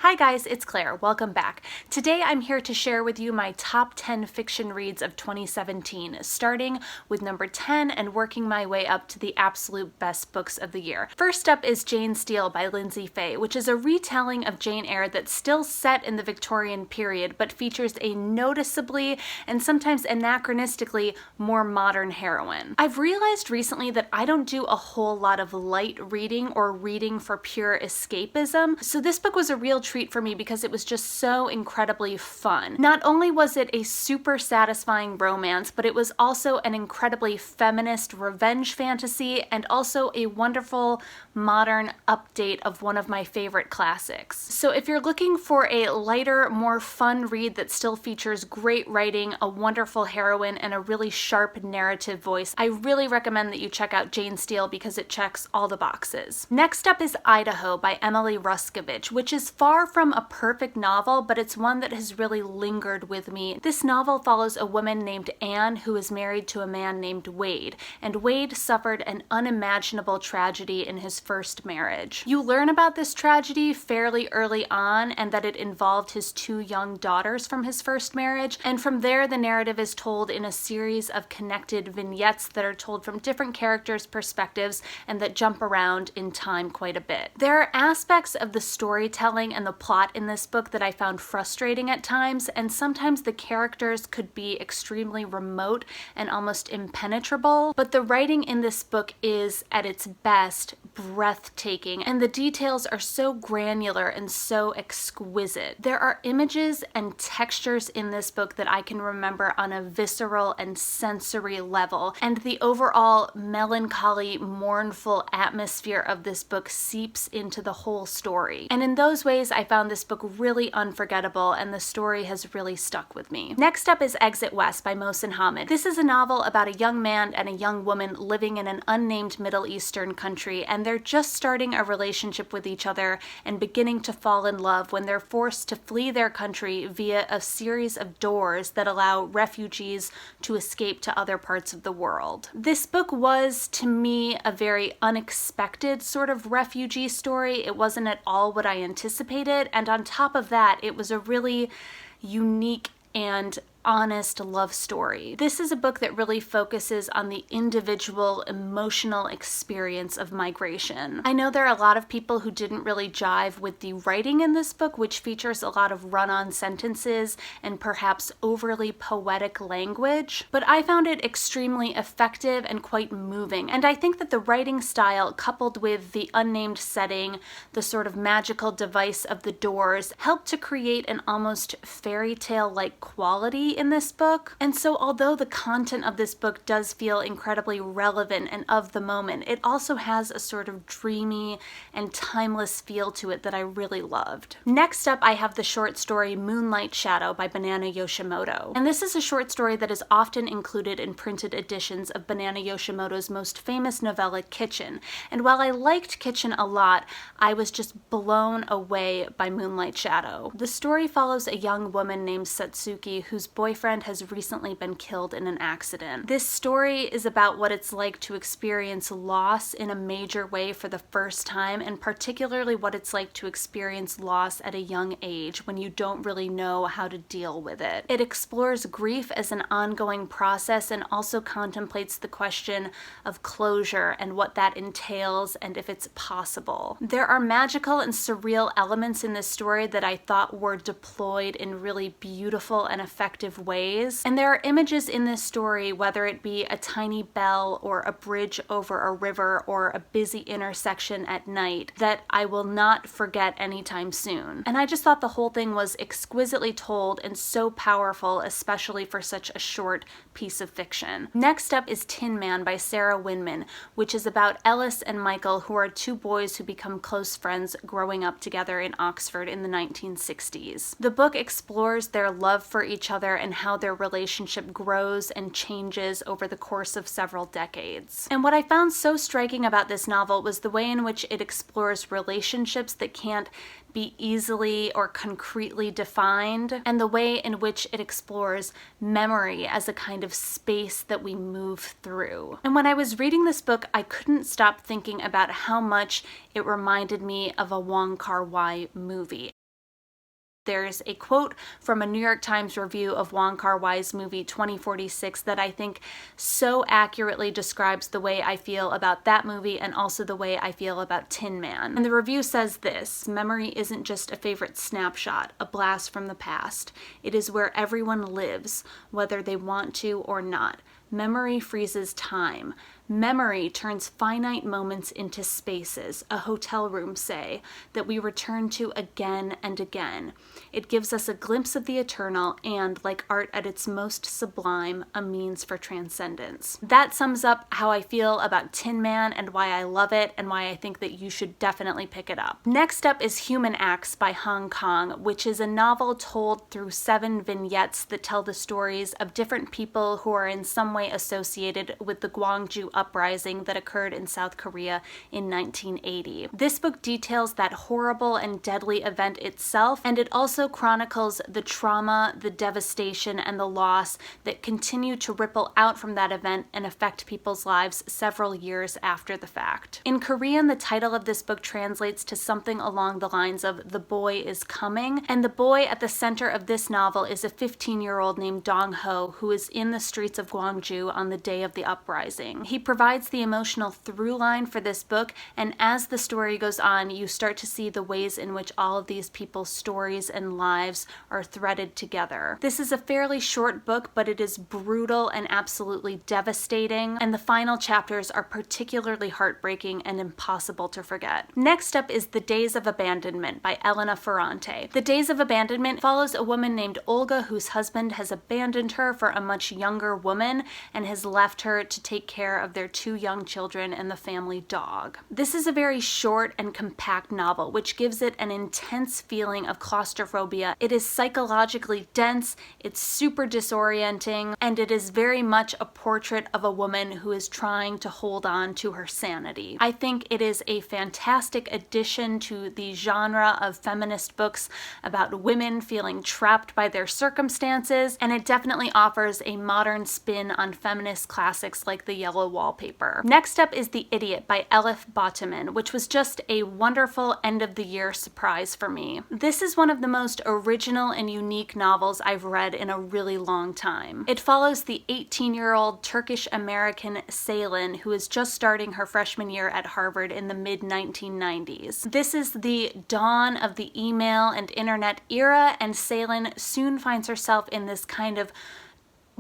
Hi guys, it's Claire. Welcome back. Today I'm here to share with you my top 10 fiction reads of 2017, starting with number 10 and working my way up to the absolute best books of the year. First up is Jane Steele by Lyndsay Faye, which is a retelling of Jane Eyre that's still set in the Victorian period, but features a noticeably and sometimes anachronistically more modern heroine. I've realized recently that I don't do a whole lot of light reading or reading for pure escapism, so this book was a real treat for me because it was just so incredibly fun. Not only was it a super satisfying romance, but it was also an incredibly feminist revenge fantasy and also a wonderful modern update of one of my favorite classics. So if you're looking for a lighter, more fun read that still features great writing, a wonderful heroine, and a really sharp narrative voice, I really recommend that you check out Jane Steele because it checks all the boxes. Next up is Idaho by Emily Ruskovich, which is far from a perfect novel, but it's one that has really lingered with me. This novel follows a woman named Anne who is married to a man named Wade, and Wade suffered an unimaginable tragedy in his first marriage. You learn about this tragedy fairly early on and that it involved his two young daughters from his first marriage, and from there the narrative is told in a series of connected vignettes that are told from different characters' perspectives and that jump around in time quite a bit. There are aspects of the storytelling and the plot in this book that I found frustrating at times, and sometimes the characters could be extremely remote and almost impenetrable, but the writing in this book is, at its best, breathtaking, and the details are so granular and so exquisite. There are images and textures in this book that I can remember on a visceral and sensory level, and the overall melancholy, mournful atmosphere of this book seeps into the whole story. And in those ways, I found this book really unforgettable, and the story has really stuck with me. Next up is Exit West by Mohsin Hamid. This is a novel about a young man and a young woman living in an unnamed Middle Eastern country, and they're just starting a relationship with each other and beginning to fall in love when they're forced to flee their country via a series of doors that allow refugees to escape to other parts of the world. This book was, to me, a very unexpected sort of refugee story. It wasn't at all what I anticipated, and on top of that, it was a really unique and honest love story. This is a book that really focuses on the individual emotional experience of migration. I know there are a lot of people who didn't really jive with the writing in this book, which features a lot of run-on sentences and perhaps overly poetic language, but I found it extremely effective and quite moving, and I think that the writing style, coupled with the unnamed setting, the sort of magical device of the doors, helped to create an almost fairy tale-like quality in this book. And so although the content of this book does feel incredibly relevant and of the moment, it also has a sort of dreamy and timeless feel to it that I really loved. Next up, I have the short story Moonlight Shadow by Banana Yoshimoto. And this is a short story that is often included in printed editions of Banana Yoshimoto's most famous novella, Kitchen. And while I liked Kitchen a lot, I was just blown away by Moonlight Shadow. The story follows a young woman named Satsuki whose boyfriend has recently been killed in an accident. This story is about what it's like to experience loss in a major way for the first time, and particularly what it's like to experience loss at a young age when you don't really know how to deal with it. It explores grief as an ongoing process and also contemplates the question of closure and what that entails and if it's possible. There are magical and surreal elements in this story that I thought were deployed in really beautiful and effective ways. And there are images in this story, whether it be a tiny bell or a bridge over a river or a busy intersection at night, that I will not forget anytime soon. And I just thought the whole thing was exquisitely told and so powerful, especially for such a short piece of fiction. Next up is Tin Man by Sarah Winman, which is about Ellis and Michael, who are two boys who become close friends growing up together in Oxford in the 1960s. The book explores their love for each other and how their relationship grows and changes over the course of several decades. And what I found so striking about this novel was the way in which it explores relationships that can't be easily or concretely defined, and the way in which it explores memory as a kind of space that we move through. And when I was reading this book, I couldn't stop thinking about how much it reminded me of a Wong Kar-wai movie. there's a quote from a New York Times review of Wong Kar-wai's movie 2046 that I think so accurately describes the way I feel about that movie and also the way I feel about Tin Man. And the review says this: memory isn't just a favorite snapshot, a blast from the past. It is where everyone lives, whether they want to or not. Memory freezes time. Memory turns finite moments into spaces, a hotel room, say, that we return to again and again. It gives us a glimpse of the eternal and, like art at its most sublime, a means for transcendence. That sums up how I feel about Tin Man and why I love it and why I think that you should definitely pick it up. Next up is Human Acts by Hong Kong, which is a novel told through 7 vignettes that tell the stories of different people who are in some way associated with the Gwangju uprising that occurred in South Korea in 1980. This book details that horrible and deadly event itself, and it also chronicles the trauma, the devastation, and the loss that continue to ripple out from that event and affect people's lives several years after the fact. In Korean, the title of this book translates to something along the lines of "The Boy is Coming," and the boy at the center of this novel is a 15-year-old named Dong-ho who is in the streets of Gwangju on the day of the uprising. He provides the emotional through line for this book, and as the story goes on, you start to see the ways in which all of these people's stories and lives are threaded together. This is a fairly short book, but it is brutal and absolutely devastating, and the final chapters are particularly heartbreaking and impossible to forget. Next up is The Days of Abandonment by Elena Ferrante. The Days of Abandonment follows a woman named Olga whose husband has abandoned her for a much younger woman and has left her to take care of their 2 young children and the family dog. This is a very short and compact novel, which gives it an intense feeling of claustrophobia. It is psychologically dense, it's super disorienting, and it is very much a portrait of a woman who is trying to hold on to her sanity. I think it is a fantastic addition to the genre of feminist books about women feeling trapped by their circumstances, and it definitely offers a modern spin on feminist classics like The Yellow Wallpaper. Next up is The Idiot by Elif Batuman, which was just a wonderful end-of-the-year surprise for me. This is one of the most original and unique novels I've read in a really long time. It follows the 18-year-old Turkish-American Ceylin who is just starting her freshman year at Harvard in the mid-1990s. This is the dawn of the email and internet era, and Ceylin soon finds herself in this kind of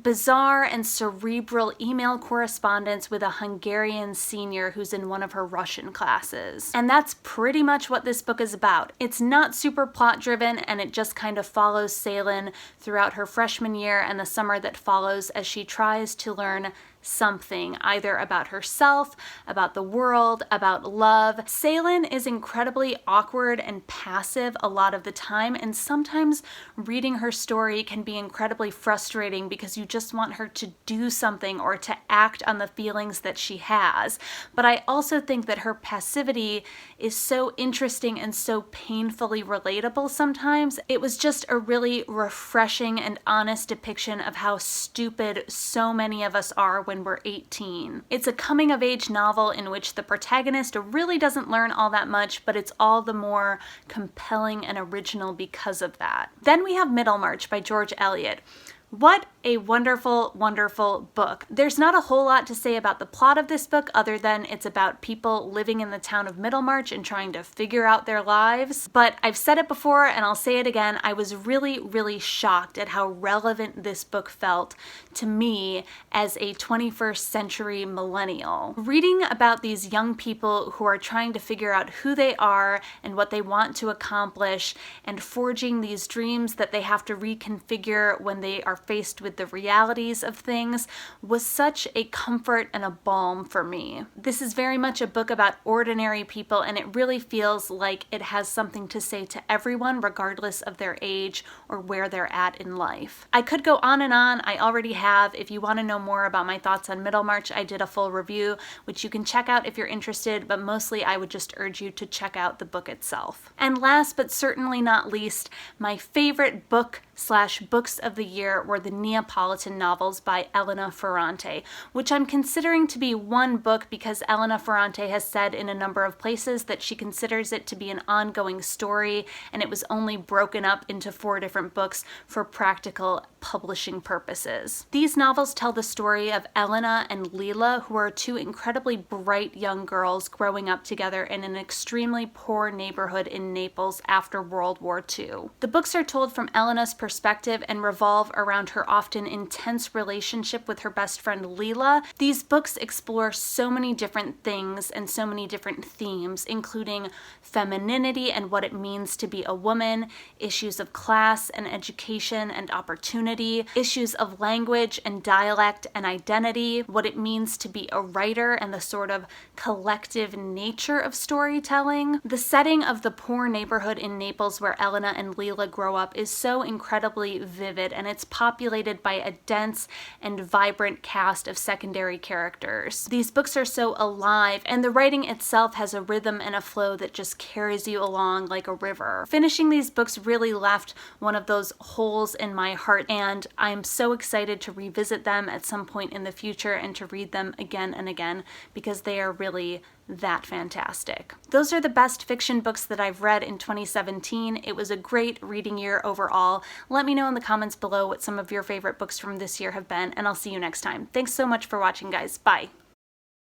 bizarre and cerebral email correspondence with a Hungarian senior who's in one of her Russian classes. And that's pretty much what this book is about. It's not super plot driven, and it just kind of follows Ceylin throughout her freshman year and the summer that follows as she tries to learn something, either about herself, about the world, about love. Ceylin is incredibly awkward and passive a lot of the time, and sometimes reading her story can be incredibly frustrating because you just want her to do something or to act on the feelings that she has. But I also think that her passivity is so interesting and so painfully relatable sometimes. It was just a really refreshing and honest depiction of how stupid so many of us are when we're 18. It's a coming-of-age novel in which the protagonist really doesn't learn all that much, but it's all the more compelling and original because of that. Then we have Middlemarch by George Eliot. What a wonderful, wonderful book. There's not a whole lot to say about the plot of this book other than it's about people living in the town of Middlemarch and trying to figure out their lives. But I've said it before and I'll say it again, I was really, really shocked at how relevant this book felt to me as a 21st century millennial. Reading about these young people who are trying to figure out who they are and what they want to accomplish and forging these dreams that they have to reconfigure when they are faced with the realities of things was such a comfort and a balm for me. This is very much a book about ordinary people, and it really feels like it has something to say to everyone regardless of their age or where they're at in life. I could go on and on. I already have. If you want to know more about my thoughts on Middlemarch, I did a full review, which you can check out if you're interested, but mostly I would just urge you to check out the book itself. And last but certainly not least, my favorite book/books of the year were the Neapolitan novels by Elena Ferrante, which I'm considering to be one book because Elena Ferrante has said in a number of places that she considers it to be an ongoing story, and it was only broken up into 4 different books for practical publishing purposes. These novels tell the story of Elena and Lila, who are 2 incredibly bright young girls growing up together in an extremely poor neighborhood in Naples after World War II. The books are told from Elena's perspective and revolve around her often intense relationship with her best friend Lila. These books explore so many different things and so many different themes, including femininity and what it means to be a woman, issues of class and education and opportunity, issues of language and dialect and identity, what it means to be a writer and the sort of collective nature of storytelling. The setting of the poor neighborhood in Naples where Elena and Lila grow up is so incredibly vivid, and it's populated by a dense and vibrant cast of secondary characters. These books are so alive, and the writing itself has a rhythm and a flow that just carries you along like a river. Finishing these books really left one of those holes in my heart, and I'm so excited to revisit them at some point in the future and to read them again and again because they are really that fantastic. Those are the best fiction books that I've read in 2017. It was a great reading year overall. Let me know in the comments below what some of your favorite books from this year have been, and I'll see you next time. Thanks so much for watching, guys. Bye.